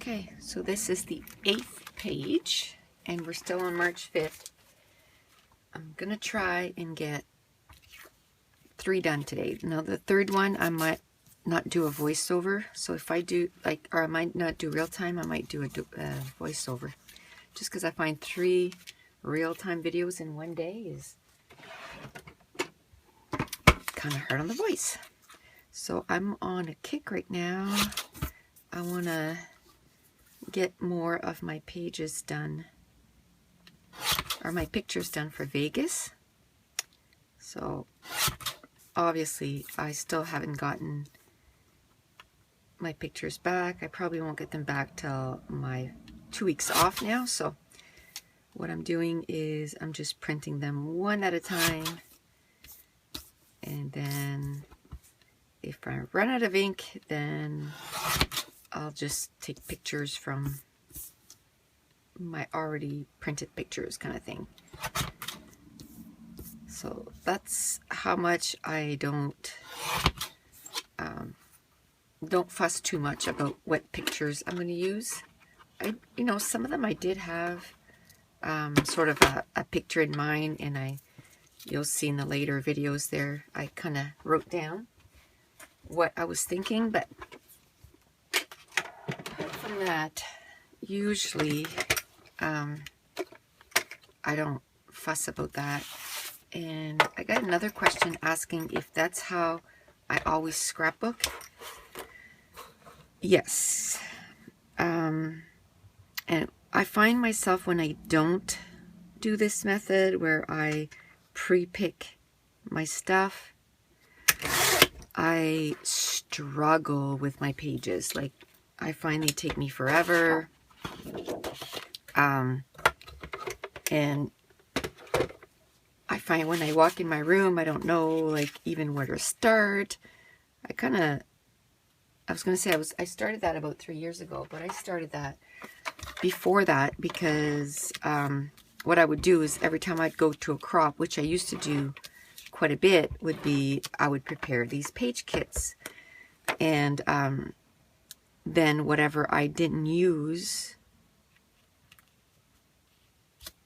Okay, so this is the 8th page, and we're still on March 5th. I'm going to try and get 3 done today. Now, the 3rd one, I might not do a voiceover. So if I do, or I might not do real time, I might do a voiceover. Just because I find 3 real-time videos in one day is kind of hard on the voice. So I'm on a kick right now. I want to get more of my pages done, or my pictures done for Vegas. So obviously I still haven't gotten my pictures back. I probably won't get them back till my 2 weeks off now. So what I'm doing is I'm just printing them one at a time, and then if I run out of ink, then I'll just take pictures from my already printed pictures, kind of thing. So that's how much I don't fuss too much about what pictures I'm going to use. Some of them I did have sort of a picture in mind, and you'll see in the later videos there, I kind of wrote down what I was thinking, but apart from that, usually I don't fuss about that. And I got another question asking if that's how I always scrapbook. Yes. And I find myself, when I don't do this method where I pre-pick my stuff, I struggle with my pages. Like, I find they take me forever. And I find when I walk in my room, I don't know, even where to start. I was going to say, I started that about 3 years ago, but I started that before that because what I would do is every time I'd go to a crop, which I used to do quite a bit, would be I would prepare these page kits. And then whatever I didn't use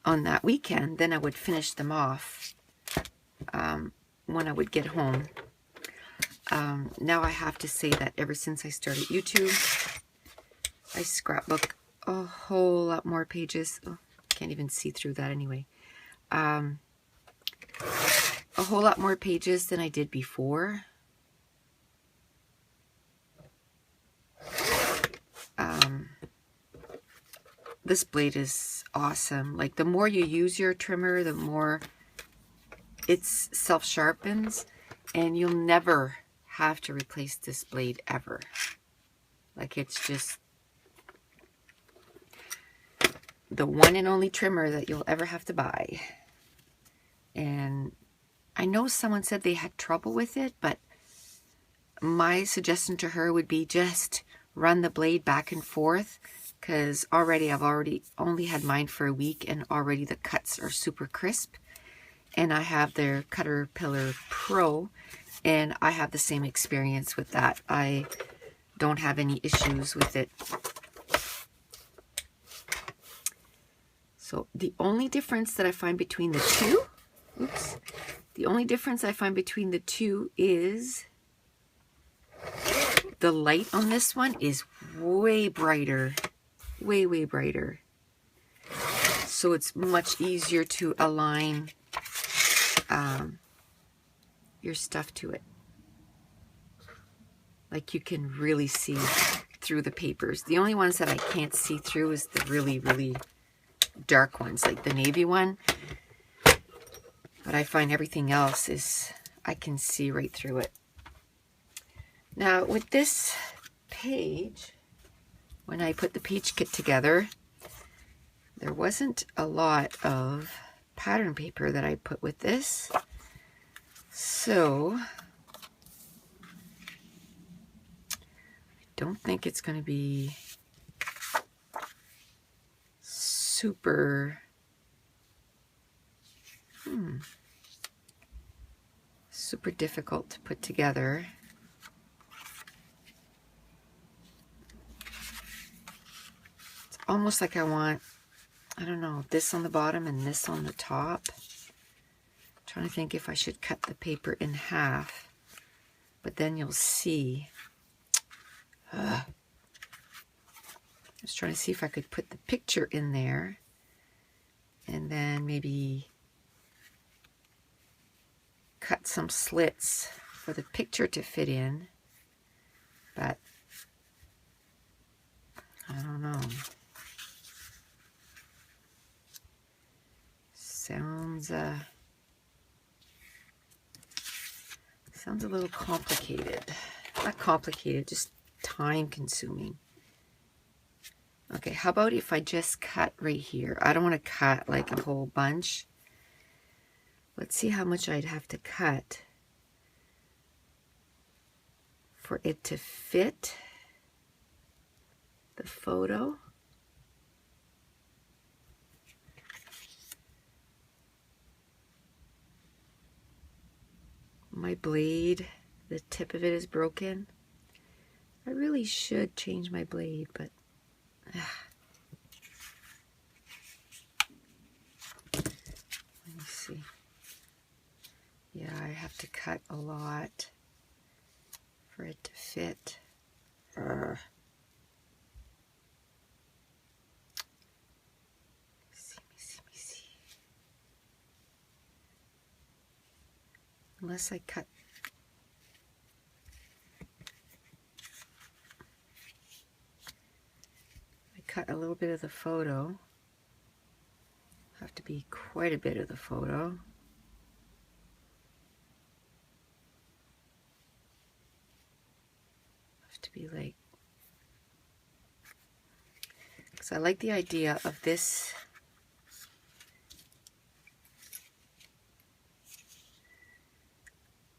on that weekend, then I would finish them off when I would get home. Now I have to say that ever since I started YouTube, I scrapbook a whole lot more pages. Oh, can't even see through that anyway. A whole lot more pages than I did before. This blade is awesome. Like, the more you use your trimmer, the more it self-sharpens, and you'll never have to replace this blade ever. Like, it's just the one and only trimmer that you'll ever have to buy. And I know someone said they had trouble with it, but my suggestion to her would be just run the blade back and forth, because I've only had mine for a week, and already the cuts are super crisp. And I have their Caterpillar Pro, and I have the same experience with that. I don't have any issues with it. So the only difference that I find between the two, is the light on this one is way brighter. Way brighter. So it's much easier to align your stuff to it. Like, you can really see through the papers. The only ones that I can't see through is the really, really dark ones, like the navy one. But I find everything else I can see right through it. Now, with this page, when I put the page kit together, there wasn't a lot of pattern paper that I put with this. So I don't think it's going to be super difficult to put together. almost like I want, I don't know, this on the bottom and this on the top. I'm trying to think if I should cut the paper in half, but then you'll see. I was trying to see if I could put the picture in there and then maybe cut some slits for the picture to fit in, but I don't know. Sounds sounds a little complicated. Not complicated, just time consuming. Okay, how about if I just cut right here? I don't want to cut like a whole bunch. Let's see how much I'd have to cut for it to fit the photo. My blade, the tip of it is broken. I really should change my blade, but let me see. Yeah, I have to cut a lot for it to fit. Let me see. Unless I cut a little bit of the photo. Have to be quite a bit of the photo. Have to be like, because I like the idea of this.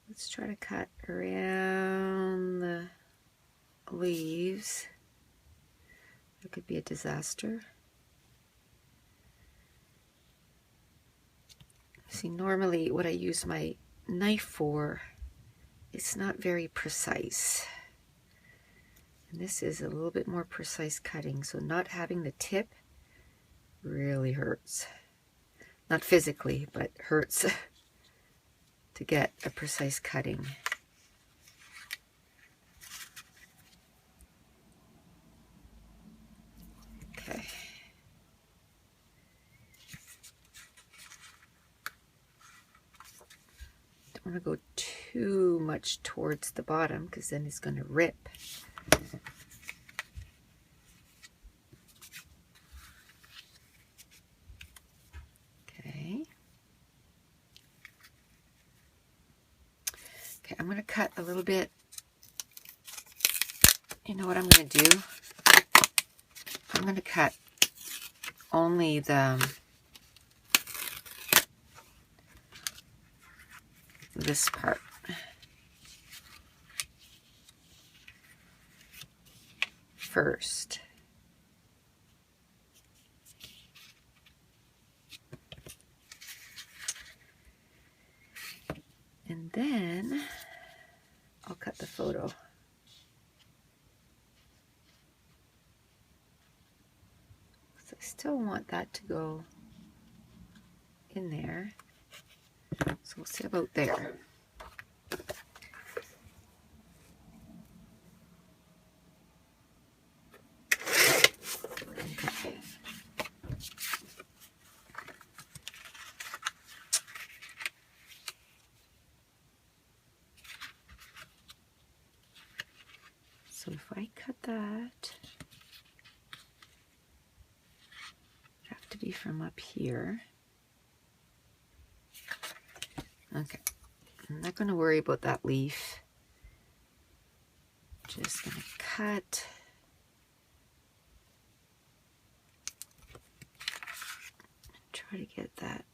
Let's try to cut around the leaves. It could be a disaster. See, normally what I use my knife for, it's not very precise. And this is a little bit more precise cutting, so not having the tip really hurts. Not physically, but hurts to get a precise cutting. Okay. Don't want to go too much towards the bottom because then it's going to rip. Okay. Okay, I'm going to cut a little bit. You know what I'm going to do? I'm going to cut only this part. First. And then I'll cut the photo. So I still want that to go in there. So we'll see about there. Okay. So if I cut that, it'd have to be from up here. Okay, I'm not going to worry about that leaf. Just going to cut. Try to get that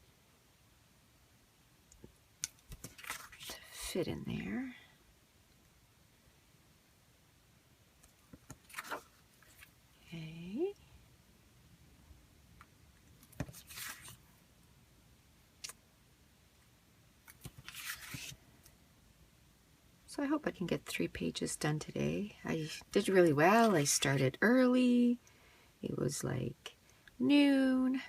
to fit in there. Okay. So I hope I can get 3 pages done today. I did really well. I started early. It was like noon.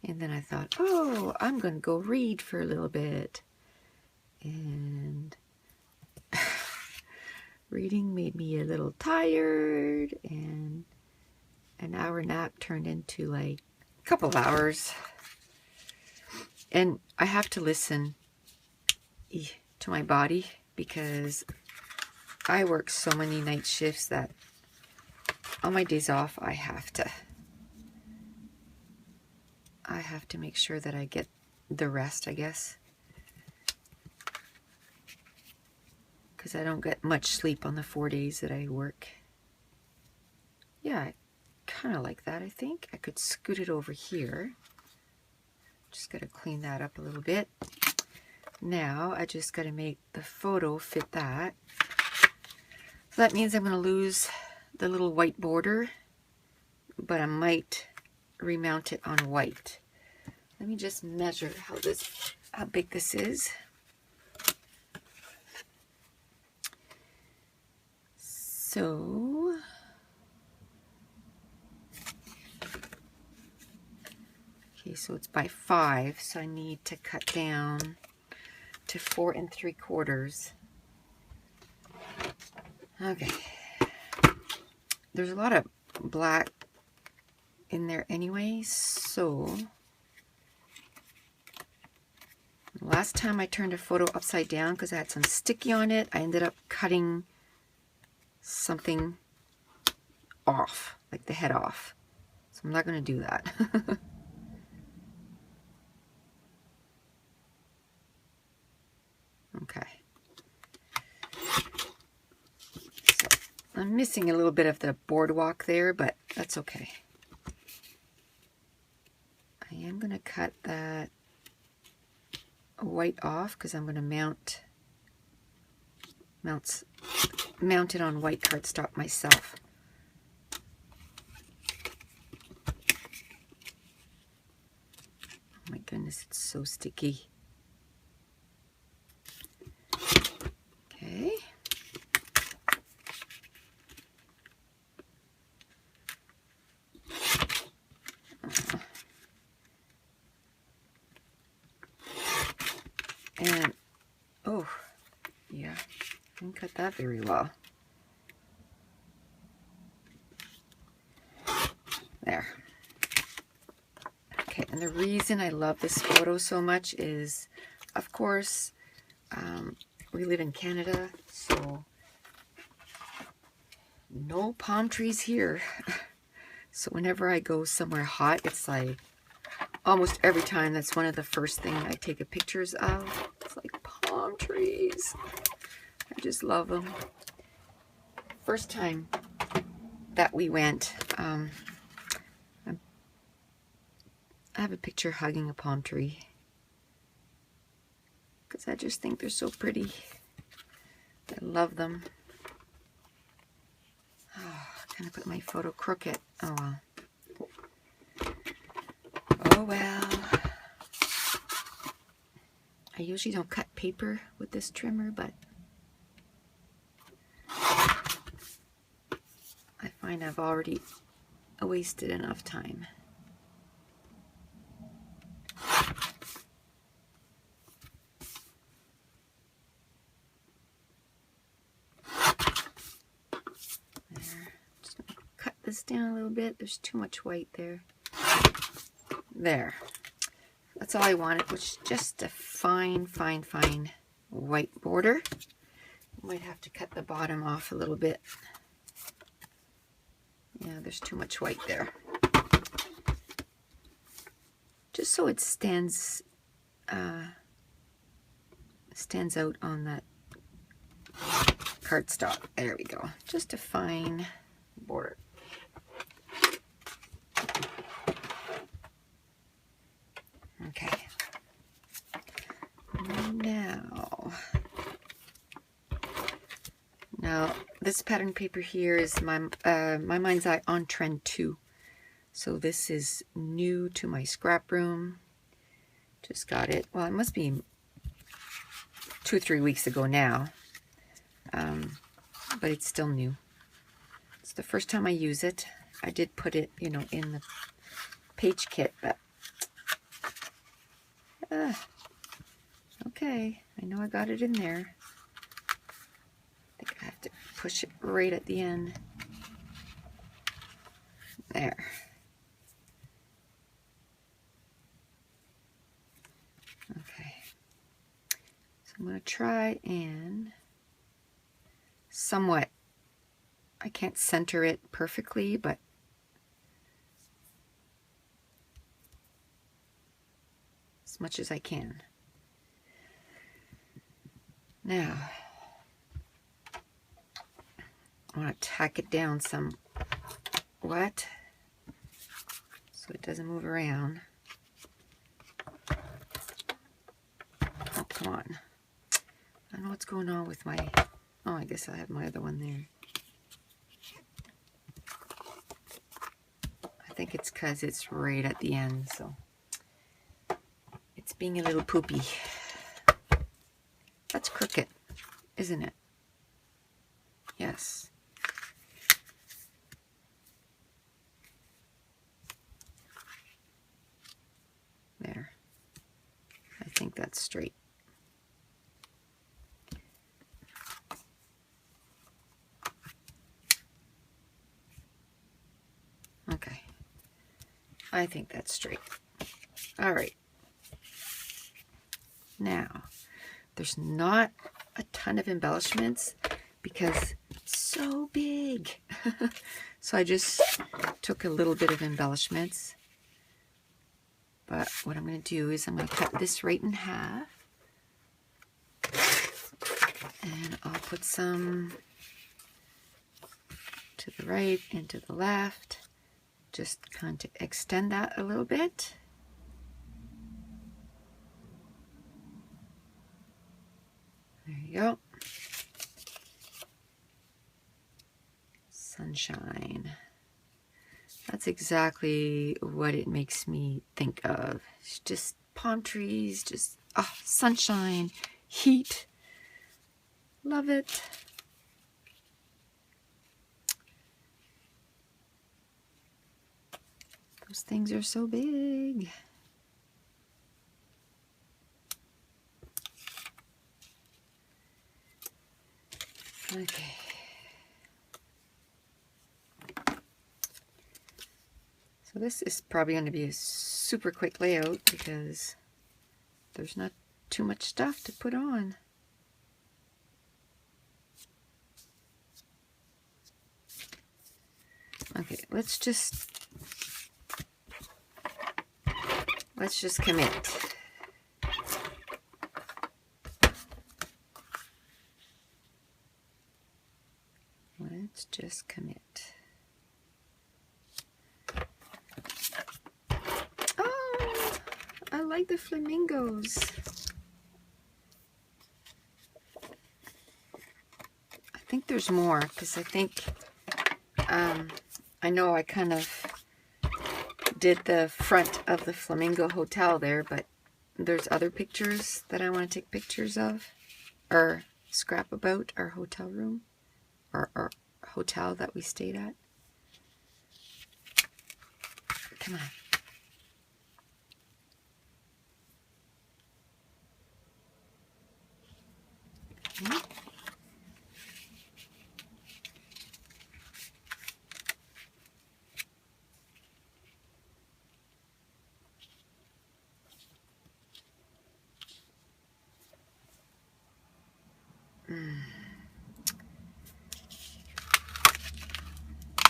And then I thought, oh, I'm going to go read for a little bit. And reading made me a little tired. And an hour nap turned into like a couple of hours. And I have to listen to my body because I work so many night shifts that on my days off, I have to make sure that I get the rest, I guess. Because I don't get much sleep on the 4 days that I work. Yeah, I kind of like that, I think. I could scoot it over here. Just got to clean that up a little bit. Now, I just got to make the photo fit that. So that means I'm going to lose the little white border, but I might remount it on white. Let me just measure how big this is. So okay, so it's by 5, so I need to cut down to 4 3/4. Okay. There's a lot of black in there anyway, so last time I turned a photo upside down because I had some sticky on it, I ended up cutting something off, like the head off. So I'm not going to do that. Okay. So I'm missing a little bit of the boardwalk there, but that's okay. I am going to cut that white off because I'm going to mount it on white cardstock myself. Oh my goodness, it's so sticky. Okay. And, oh, yeah, I didn't cut that very well. There. Okay, and the reason I love this photo so much is, of course, we live in Canada, so no palm trees here. So whenever I go somewhere hot, it's like almost every time that's one of the first things I take a pictures of. It's like palm trees. I just love them. First time that we went, I have a picture hugging a palm tree because I just think they're so pretty. I love them. Oh, I kind of put my photo crooked. Oh well. Oh well. I usually don't cut paper with this trimmer, but I find I've already wasted enough time. Just gonna cut this down a little bit. There's too much white there. There. That's all I wanted, which is just a fine, fine, fine white border. Might have to cut the bottom off a little bit. Yeah, there's too much white there. Just so it stands out on that cardstock. There we go. Just a fine border. Okay. Now this pattern paper here is my Mind's Eye On Trend 2. So this is new to my scrap room. Just got it. Well, it must be 2 or 3 weeks ago now. But it's still new. It's the first time I use it. I did put it, you know, in the page kit, but okay, I know I got it in there. I think I have to push it right at the end. There. Okay. So I'm going to try and somewhat, I can't center it perfectly, but as much as I can. Now, I want to tack it down somewhat so it doesn't move around. Oh, come on. I don't know what's going on with my, oh, I guess I have my other one there. I think it's because it's right at the end, so it's being a little poopy. That's crooked, isn't it? Yes. There. I think that's straight. Okay. I think that's straight. All right. Now, there's not a ton of embellishments because it's so big. So I just took a little bit of embellishments. But what I'm going to do is I'm going to cut this right in half. And I'll put some to the right and to the left. Just kind of extend that a little bit. There you go. Sunshine. That's exactly what it makes me think of. It's just palm trees, just sunshine, heat. Love it. Those things are so big. Okay. So this is probably going to be a super quick layout because there's not too much stuff to put on. Okay, let's just commit. Let's just commit. Oh, I like the flamingos. I think there's more because I think I know I kind of did the front of the Flamingo Hotel there, but there's other pictures that I want to take pictures of or scrap about our hotel room or our hotel that we stayed at. Come on. Okay.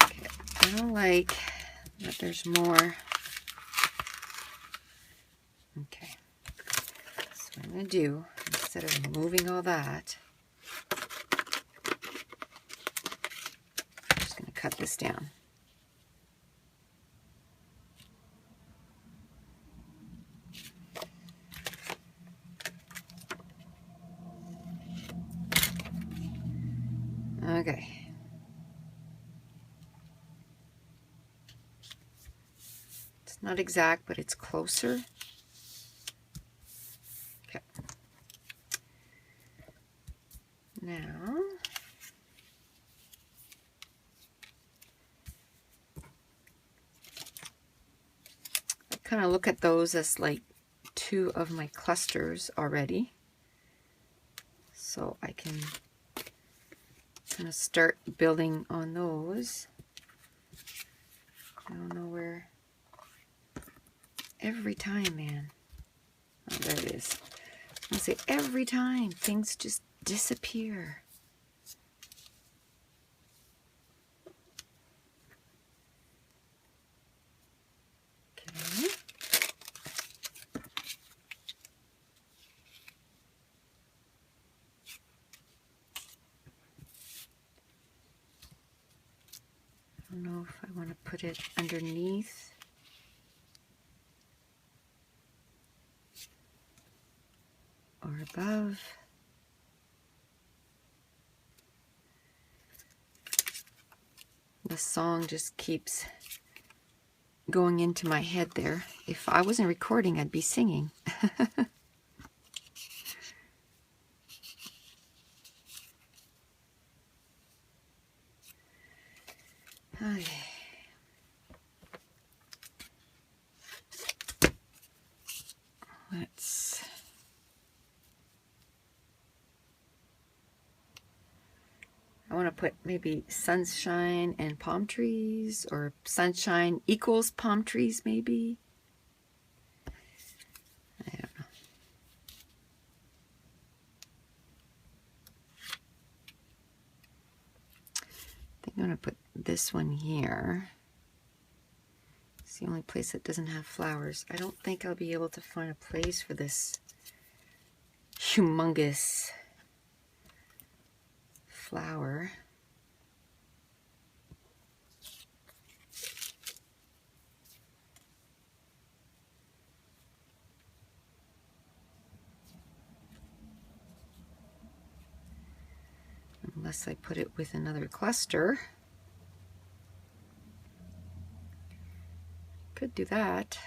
Okay, I don't like that there's more. Okay, so what I'm going to do, instead of moving all that, I'm just going to cut this down. Okay. It's not exact, but it's closer. Okay. Now, kind of look at those as like two of my clusters already. So I can kind of start building on those. I don't know where. Every time, man. Oh, there it is. I say every time things just disappear. Okay. I don't know if I want to put it underneath. Or above. The song just keeps going into my head there. If I wasn't recording, I'd be singing. Okay. I want to put maybe sunshine and palm trees, or sunshine equals palm trees maybe. I don't know. I think I'm going to put this one here. It's the only place that doesn't have flowers. I don't think I'll be able to find a place for this humongous flower. Unless I put it with another cluster. Could do that.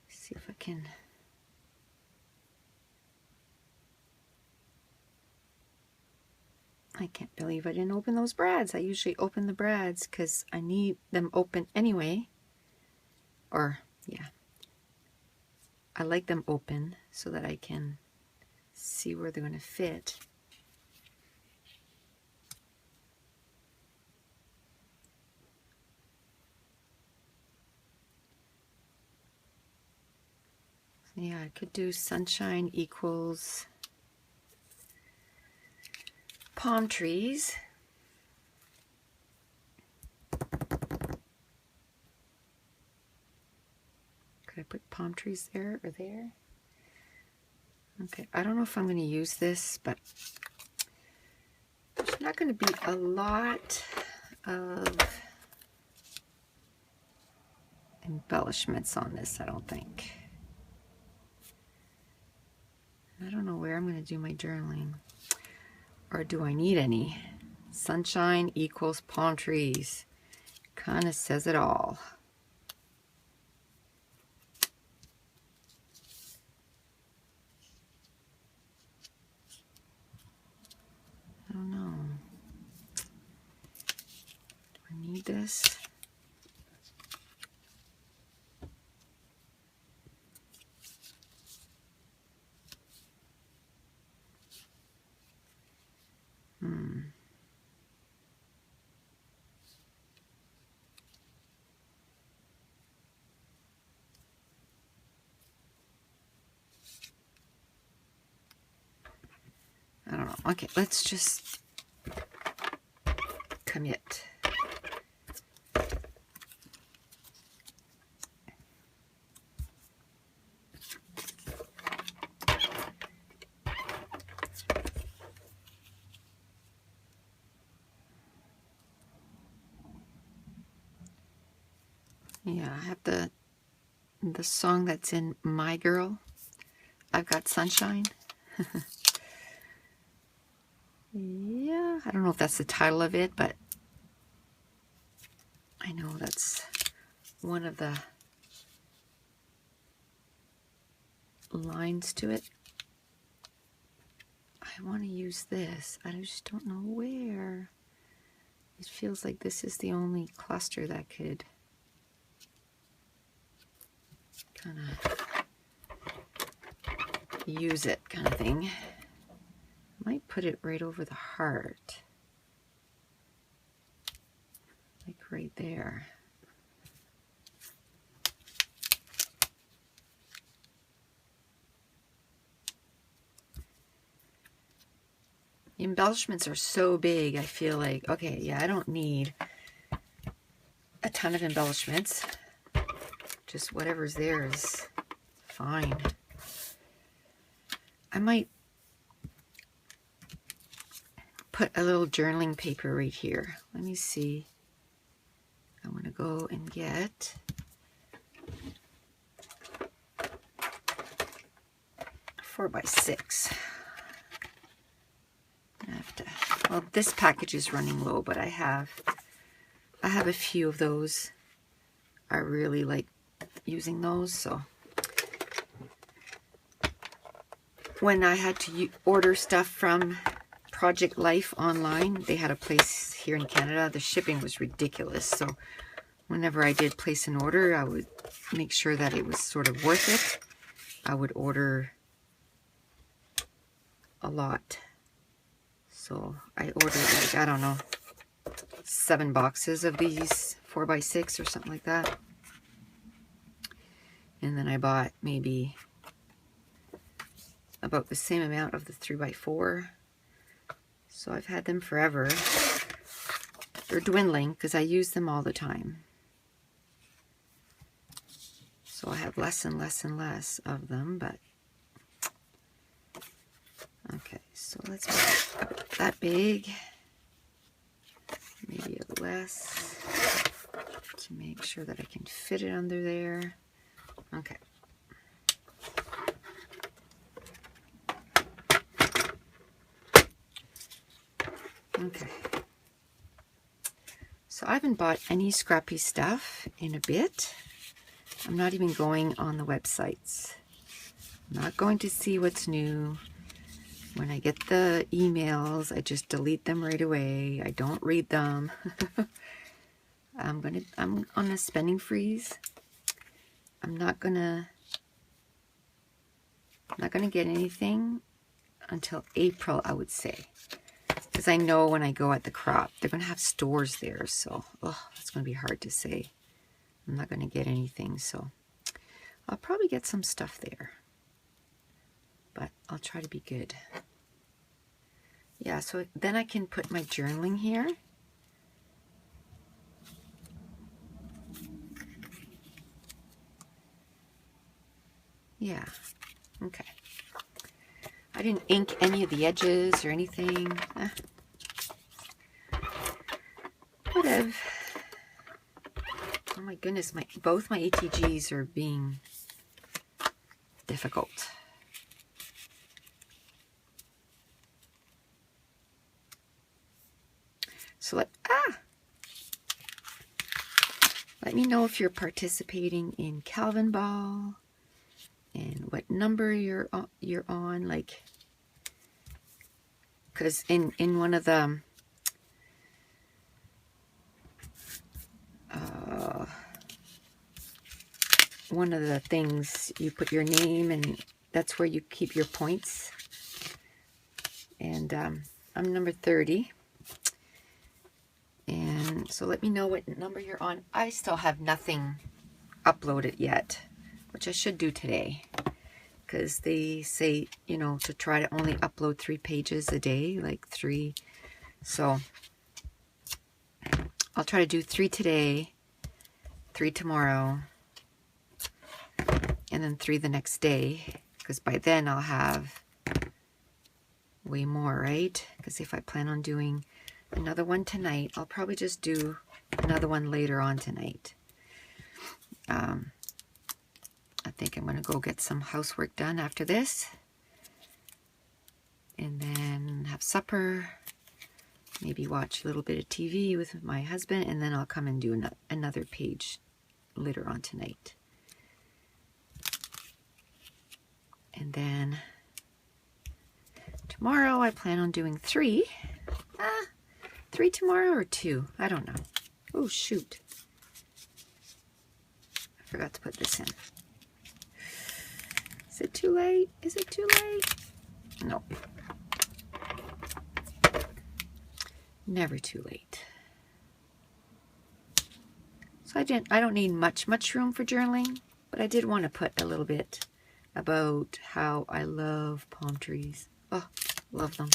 See if I can. I can't believe I didn't open those brads. I usually open the brads because I need them open anyway. Or, yeah. I like them open so that I can see where they're going to fit. So yeah, I could do sunshine equals palm trees. Could I put palm trees there or there? Okay, I don't know if I'm going to use this, but there's not going to be a lot of embellishments on this, I don't think. I don't know where I'm going to do my journaling. Or do I need any? Sunshine equals palm trees. Kind of says it all. I don't know. Do I need this? I don't know. Okay, let's just commit. Yeah, I have the song that's in My Girl. I've got sunshine. Yeah, I don't know if that's the title of it, but I know that's one of the lines to it. I want to use this. I just don't know where. It feels like this is the only cluster that could kind of use it, kind of thing. Might put it right over the heart, like right there. The embellishments are so big, I feel like, okay, yeah, I don't need a ton of embellishments. Just whatever's there is fine. I might put a little journaling paper right here. Let me see. I want to go and get a 4x6. I have to, well, this package is running low, but I have a few of those. I really like using those, so when I had to order stuff from Project Life online, they had a place here in Canada. The shipping was ridiculous, so whenever I did place an order, I would make sure that it was sort of worth it. I would order a lot. So I ordered, like, I don't know, 7 boxes of these 4x6 or something like that. And then I bought maybe about the same amount of the 3x4. So I've had them forever. They're dwindling because I use them all the time. So I have less and less and less of them, but okay, so let's make it that big. Maybe a little less to make sure that I can fit it under there. Okay. Okay. So I haven't bought any scrappy stuff in a bit. I'm not even going on the websites. I'm not going to see what's new. When I get the emails, I just delete them right away. I don't read them. I'm on a spending freeze. I'm not gonna get anything until April, I would say. Because I know when I go at the crop, they're gonna have stores there, so it's gonna be hard to say. I'm not gonna get anything, so I'll probably get some stuff there. But I'll try to be good. Yeah, so then I can put my journaling here. Yeah, okay. I didn't ink any of the edges or anything. Whatever. Oh my goodness, both my ATGs are being difficult. So let me know if you're participating in Calvinball and what number you're on, like, because in one of the things you put your name, and that's where you keep your points. And I'm number 30. And so let me know what number you're on. I still have nothing uploaded yet, which I should do today, because they say, you know, to try to only upload 3 pages a day, like 3. So I'll try to do 3 today, 3 tomorrow, and then 3 the next day, because by then I'll have way more, right? Because if I plan on doing another one tonight, I'll probably just do another one later on tonight. I think I'm going to go get some housework done after this, and then have supper, maybe watch a little bit of TV with my husband, and then I'll come and do another page later on tonight. And then tomorrow I plan on doing 3. 3 tomorrow or 2? I don't know. Oh, shoot. I forgot to put this in. Is it too late? Is it too late? No. Never too late. So I don't need much room for journaling, but I did want to put a little bit about how I love palm trees. Oh, love them.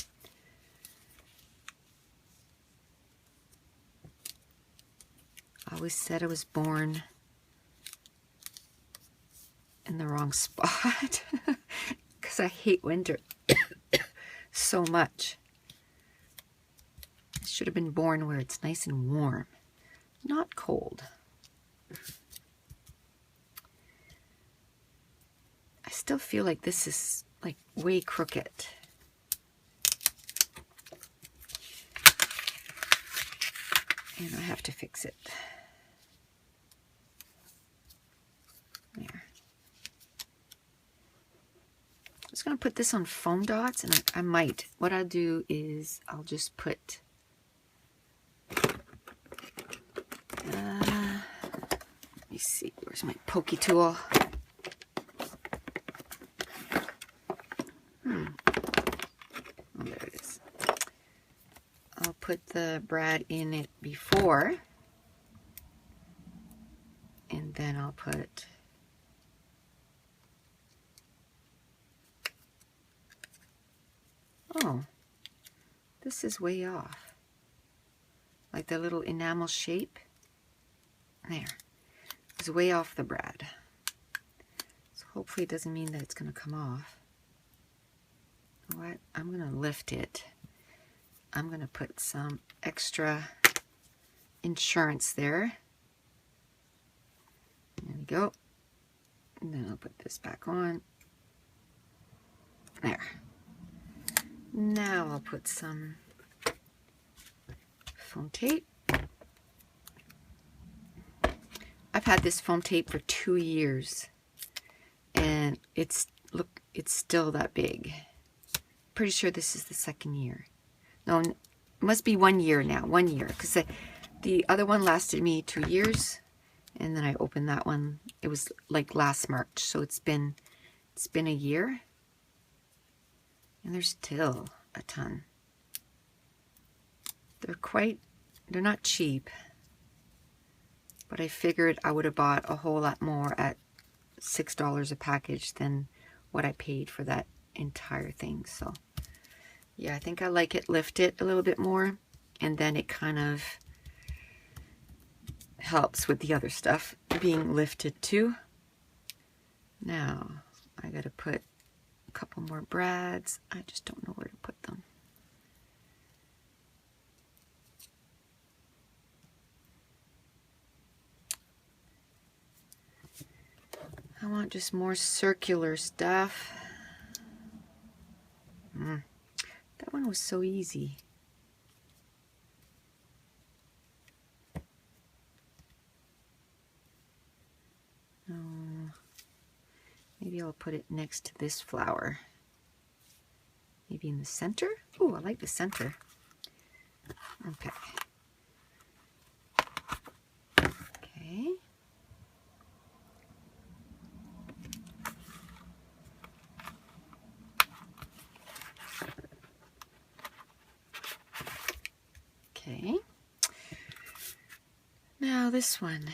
I always said I was born in the wrong spot because I hate winter so much. I should have been born where it's nice and warm, not cold. I still feel like this is like way crooked. And I have to fix it. There. I'm just going to put this on foam dots, and I might. What I'll do is I'll just put let me see, where's my pokey tool? Oh, there it is. I'll put the brad in it before, and then I'll put this is way off. Like the little enamel shape. There. It's way off the brad. So hopefully it doesn't mean that it's going to come off. You know what? I'm going to lift it. I'm going to put some extra insurance there. There we go. And then I'll put this back on. There. Now I'll put some foam tape. I've had this foam tape for 2 years, and it's still that big. Pretty sure this is the 2nd year. No, it must be 1 year now. 1 year, because the other one lasted me 2 years, and then I opened that one. It was like last March, so it's been a year. And there's still a ton. They're not cheap, but I figured I would have bought a whole lot more at $6 a package than what I paid for that entire thing. So yeah, I think I like it lifted a little bit more, and then it kind of helps with the other stuff being lifted too. Now I gotta put a couple more brads. I just don't know where to put them. I want just more circular stuff. That one was so easy. Maybe I'll put it next to this flower. Maybe in the center? Oh, I like the center. Okay. Okay. Okay. Now this one.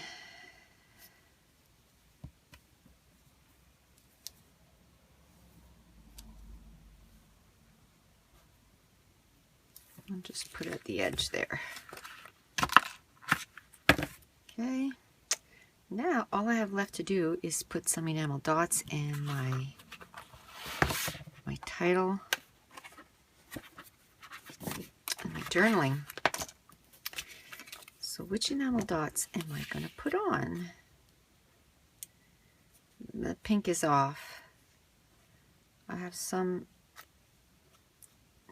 I'll just put it at the edge there. Okay. Now all I have left to do is put some enamel dots in my title and my journaling. So which enamel dots am I going to put on? The pink is off. I have some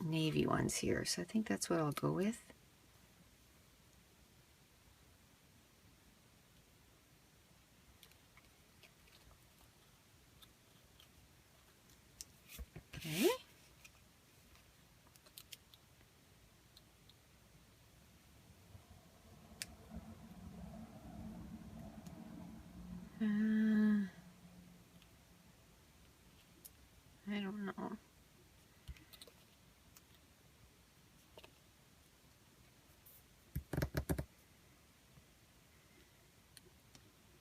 navy ones here, so I think that's what I'll go with. I don't know.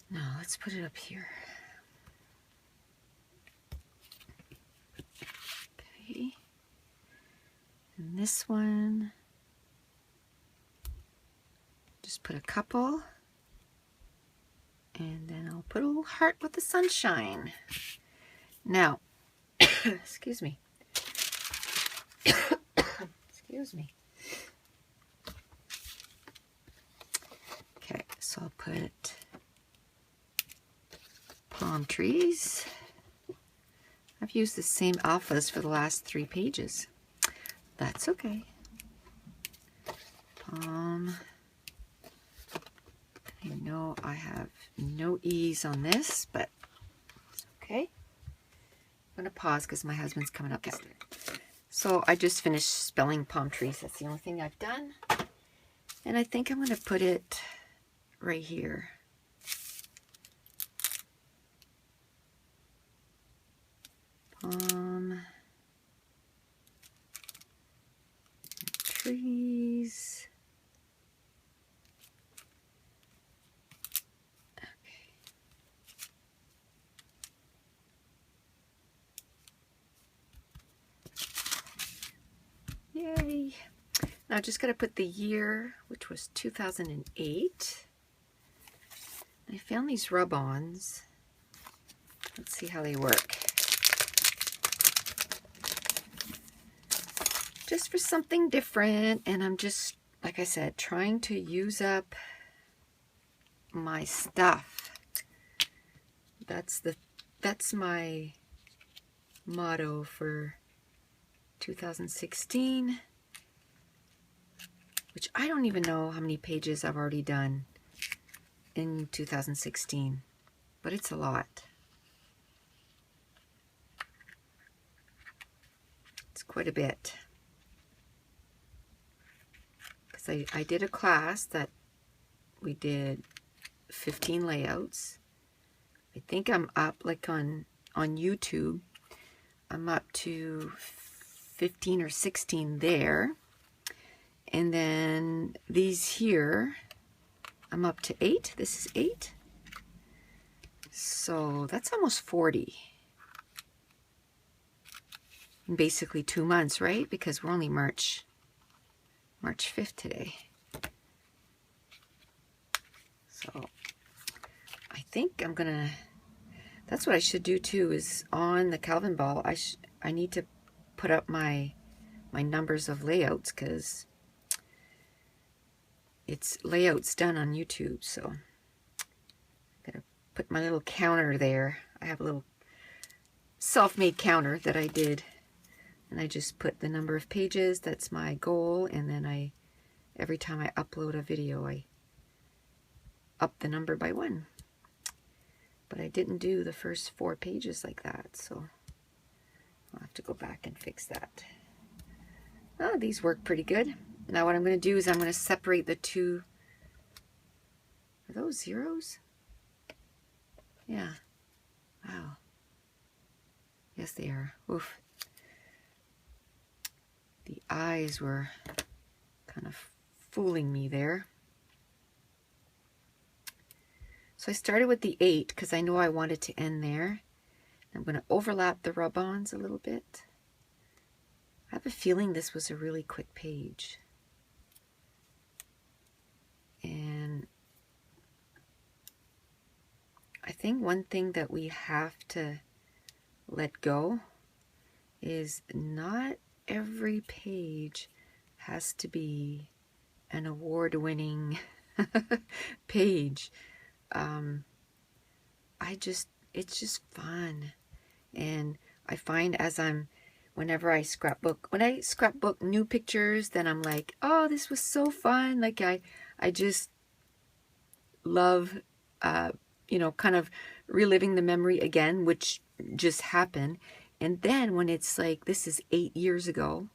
No, let's put it up here. Okay. And this one, just put a couple. And then I'll put a little heart with the sunshine. Now, excuse me. Excuse me. Okay, so I'll put palm trees. I've used the same alphas for the last 3 pages. That's okay. Palm. I know I have no E's on this, but it's okay. I'm going to pause because my husband's coming up after. So I just finished spelling palm trees. That's the only thing I've done. And I think I'm going to put it right here. Palm trees. Yay. Now I just got to put the year, which was 2008. I found these rub-ons. Let's see how they work. Just for something different, and I'm just, like I said, trying to use up my stuff. That's my motto for 2016, which I don't even know how many pages I've already done in 2016, but it's a lot. It's quite a bit. Because I did a class that we did 15 layouts. I think I'm up, like on YouTube, I'm up to 15 or 16 there. And then these here, I'm up to 8. This is 8. So that's almost 40. In basically 2 months, right? Because we're only March 5th today. So I think I'm gonna, that's what I should do too, is on the Calvinball, I need to put up my numbers of layouts, because it's layouts done on YouTube. So I'm gonna put my little counter there. I have a little self-made counter that I did, and I just put the number of pages. That's my goal. And then every time I upload a video, I up the number by 1. But I didn't do the first 4 pages like that, so I'll have to go back and fix that. Oh, these work pretty good. Now what I'm going to do is I'm going to separate the 2. Are those zeros? Yeah. Wow. Yes, they are. Oof. The eyes were kind of fooling me there. So I started with the 8 because I know I wanted to end there. I'm going to overlap the rub-ons a little bit. I have a feeling this was a really quick page. And I think one thing that we have to let go is not every page has to be an award-winning page. It's just fun. And I find whenever I scrapbook, when I scrapbook new pictures, then I'm like, oh, this was so fun. Like I just love, kind of reliving the memory again, which just happened. And then when it's like, this is 8 years ago,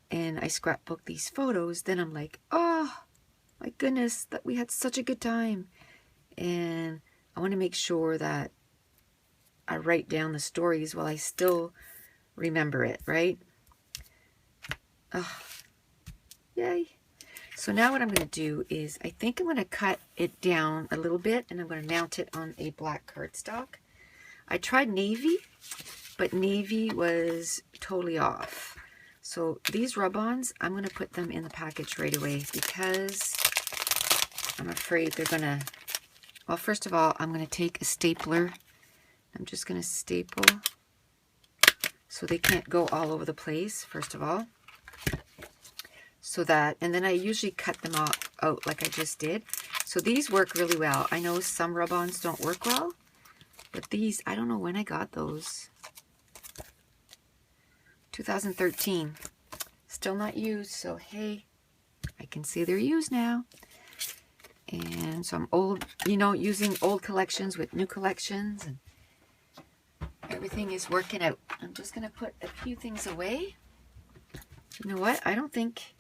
and I scrapbook these photos, then I'm like, oh my goodness, that we had such a good time. And I want want to make sure that I write down the stories while I still remember it, right? Oh, yay. So now what I'm going to do is, I think I'm going to cut it down a little bit, and I'm going to mount it on a black cardstock. I tried navy, but navy was totally off. So these rub-ons, I'm going to put them in the package right away because I'm afraid they're going to, well, first of all, I'm going to take a stapler. I'm just going to staple so they can't go all over the place, first of all. So that, and then I usually cut them out like I just did. So these work really well. I know some rub-ons don't work well, but these, I don't know when I got those. 2013. Still not used, so hey, I can see they're used now. And so I'm old, you know, using old collections with new collections, and everything is working out. I'm just going to put a few things away. You know what? I don't think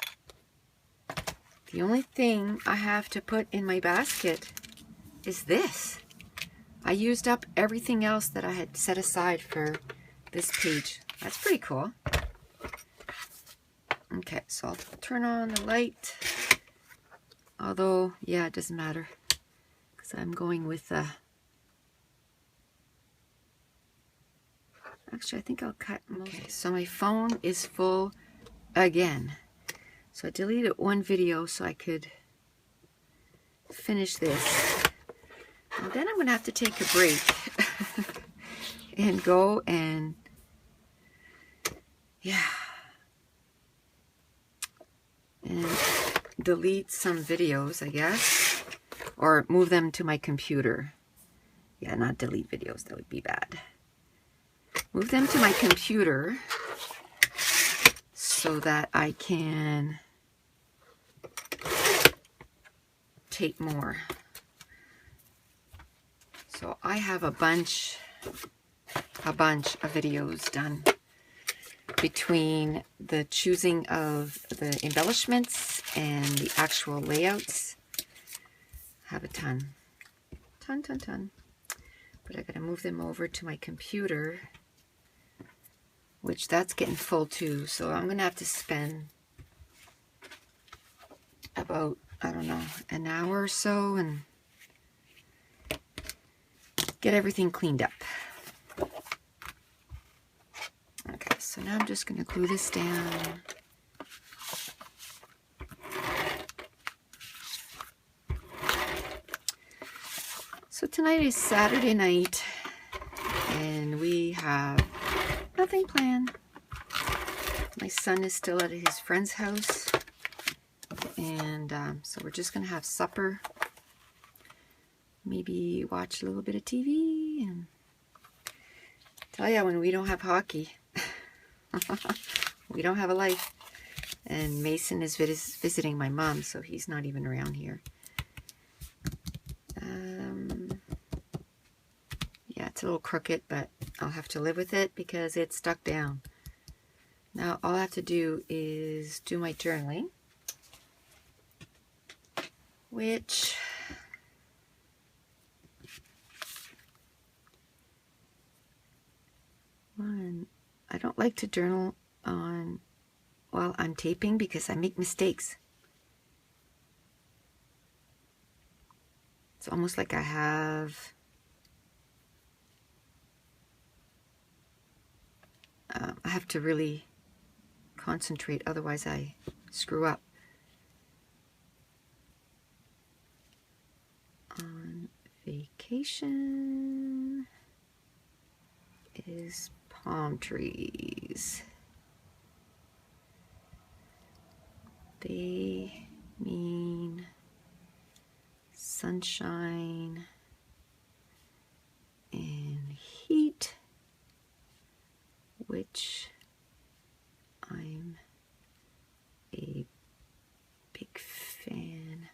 the only thing I have to put in my basket is this. I used up everything else that I had set aside for this page. That's pretty cool. Okay, so I'll turn on the light. Although, yeah, it doesn't matter because I'm going with actually, I think I'll cut most. Okay, so my phone is full again. So I deleted one video so I could finish this. And then I'm going to have to take a break and go and, yeah, and delete some videos, I guess, or move them to my computer. Yeah, not delete videos, that would be bad. Move them to my computer so that I can take more. So I have a bunch of videos done between the choosing of the embellishments and the actual layouts. I have a ton. But I gotta move them over to my computer, which that's getting full too. So I'm gonna have to spend about, I don't know, an hour or so and get everything cleaned up. Okay, so now I'm just going to glue this down. So tonight is Saturday night, and we have nothing planned. My son is still at his friend's house, and so we're just going to have supper. Maybe watch a little bit of TV, and tell ya, when we don't have hockey, we don't have a life. And Mason is visiting my mom, so he's not even around here. Yeah, it's a little crooked, but I'll have to live with it because it's stuck down. Now all I have to do is do my journaling, which I don't like to journal on while I'm taping because I make mistakes. It's almost like I have to really concentrate, otherwise I screw up. On vacation is palm trees. They mean sunshine and heat, which I'm a big fan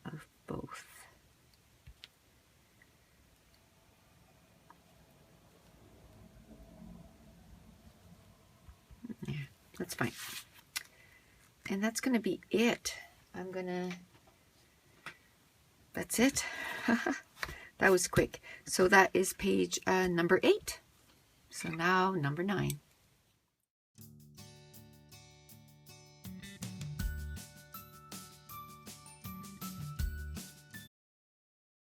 of both. Yeah, that's fine. And that's going to be it. That's it. That was quick. So that is page number 8. So now number 9.